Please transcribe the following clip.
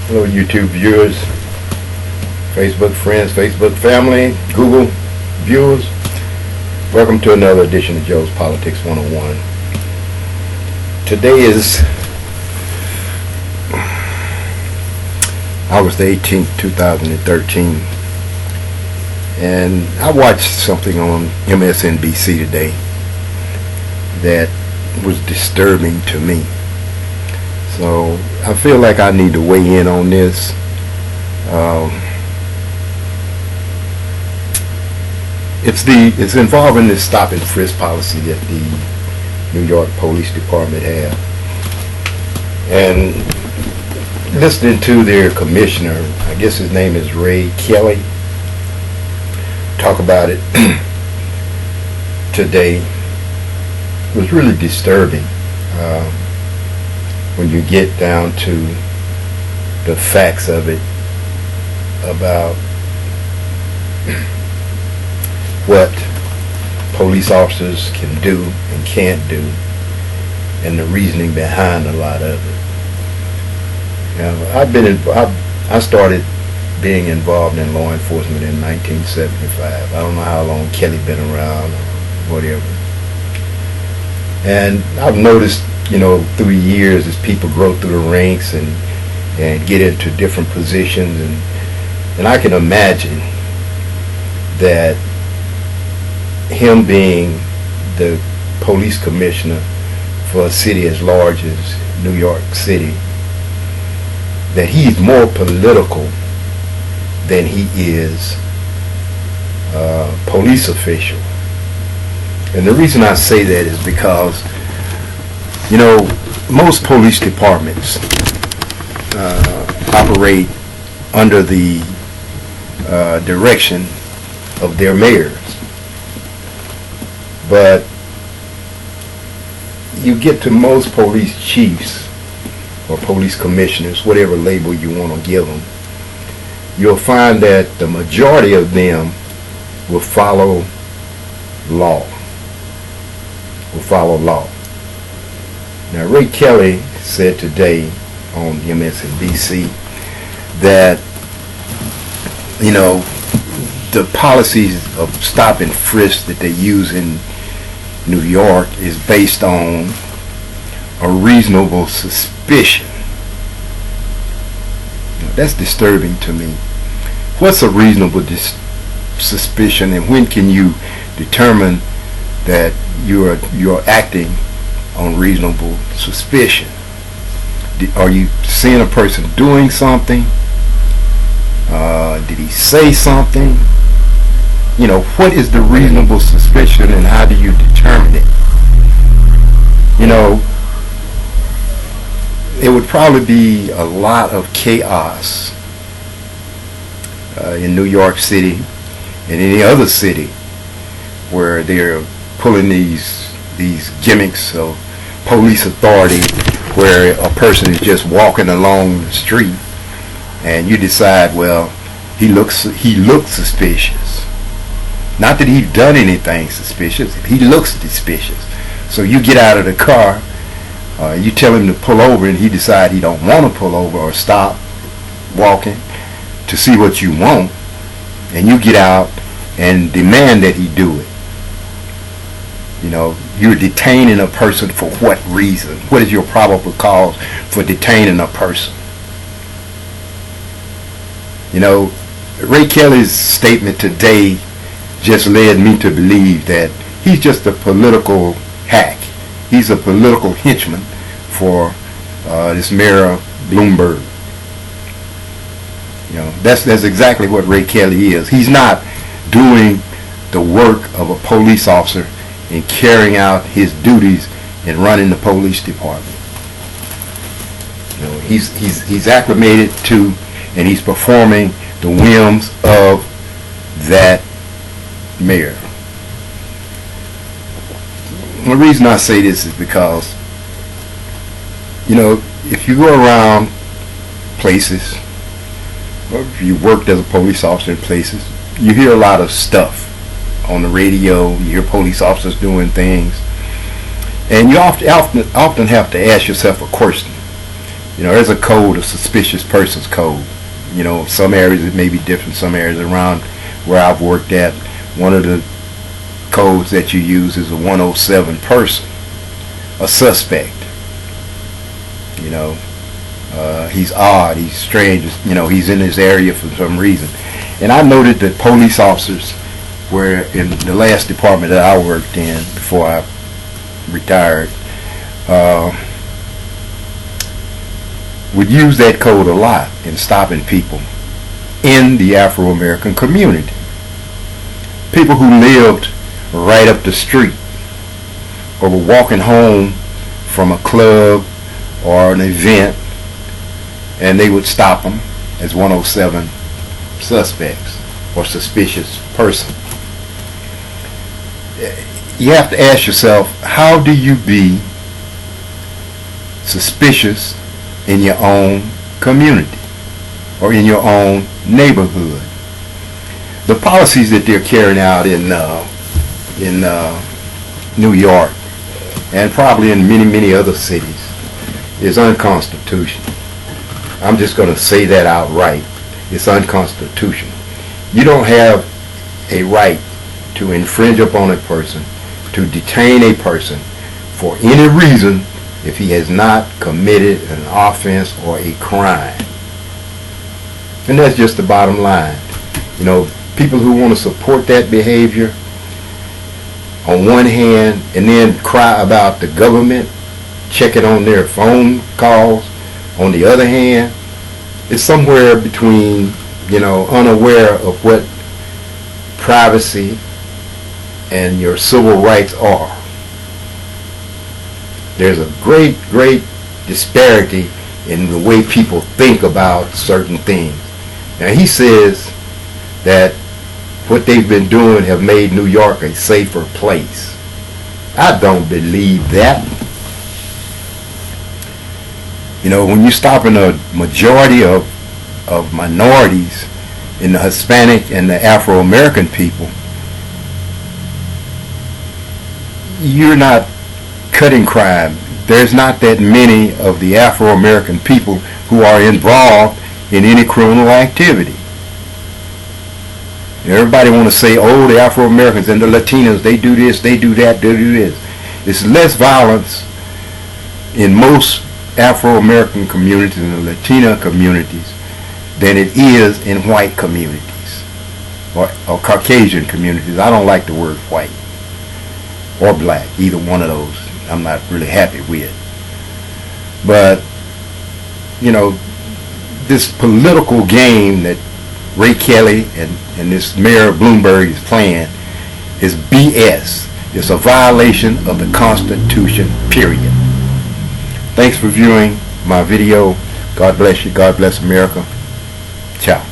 Hello YouTube viewers, Facebook friends, Facebook family, Google viewers. Welcome to another edition of Joe's Politics 101. Today is August 18th, 2013. And I watched something on MSNBC today that was disturbing to me. So I feel like I need to weigh in on this. It's involving this stop and frisk policy that the New York Police Department have. And listening to their commissioner, I guess his name is Ray Kelly, talk about it today was really disturbing. When you get down to the facts of it about what police officers can do and can't do and the reasoning behind a lot of it. I started being involved in law enforcement in 1975. I don't know how long Kelly been around or whatever. And I've noticed, through years as people grow through the ranks and get into different positions, and I can imagine that him being the police commissioner for a city as large as New York City, that he's more political than he is a police official. And the reason I say that is because most police departments operate under the direction of their mayors. But you get to most police chiefs or police commissioners, whatever label you want to give them, you'll find that the majority of them will follow law. Now, Ray Kelly said today on MSNBC that, the policies of stop and frisk that they use in New York is based on a reasonable suspicion. Now, that's disturbing to me. What's a reasonable suspicion, and when can you determine that you're acting on reasonable suspicion? Are you seeing a person doing something? Did he say something? What is the reasonable suspicion, and how do you determine it? It would probably be a lot of chaos in New York City and any other city where they're pulling these gimmicks of police authority, where a person is just walking along the street and you decide, well, he looks suspicious. Not that he's done anything suspicious, he looks suspicious. So you get out of the car, you tell him to pull over, and he decides he don't want to pull over or stop walking to see what you want, and you get out and demand that he do it. You're detaining a person for what reason? What is your probable cause for detaining a person? Ray Kelly's statement today just led me to believe that he's just a political hack. He's a political henchman for this Mayor Bloomberg. That's exactly what Ray Kelly is. He's not doing the work of a police officer in carrying out his duties and running the police department. He's acclimated to, and he's performing the whims of that mayor. The reason I say this is because, if you go around places, or if you worked as a police officer in places, you hear a lot of stuff on the radio. You hear police officers doing things, and you often have to ask yourself a question. You know, there's a code, a suspicious persons code. You know, some areas it may be different. Some areas around where I've worked at, one of the codes that you use is a 107 person, a suspect. You know, he's odd, he's strange. You know, he's in this area for some reason. And I noted that police officers were in the last department that I worked in before I retired. Would use that code a lot in stopping people in the Afro-American community. People who lived right up the street or were walking home from a club or an event, and they would stop them as 107 suspects or suspicious person. You have to ask yourself, how do you be suspicious in your own community or in your own neighborhood? The policies that they're carrying out in New York and probably in many other cities is unconstitutional. I'm just going to say that outright. It's unconstitutional. You don't have a right to infringe upon a person, to detain a person for any reason if he has not committed an offense or a crime. And that's just the bottom line. You know, people who want to support that behavior on one hand and then cry about the government checking on their phone calls on the other hand, it's somewhere between, you know, unaware of what privacy and your civil rights are. There's a great disparity in the way people think about certain things. Now he says that what they've been doing have made New York a safer place. I don't believe that. You know, when you're stopping a majority of minorities in the Hispanic and the Afro-American people, you're not cutting crime. There's not that many of the Afro-American people who are involved in any criminal activity. Everybody want to say, oh, the Afro-Americans and the Latinos, they do this, they do that, they do this. There's less violence in most Afro-American communities and the Latina communities than it is in white communities or Caucasian communities. I don't like the word white or black, either one of those. I'm not really happy with. But, you know, this political game that Ray Kelly and this Mayor Bloomberg is playing is BS. It's a violation of the Constitution, period. Thanks for viewing my video. God bless you. God bless America. Ciao.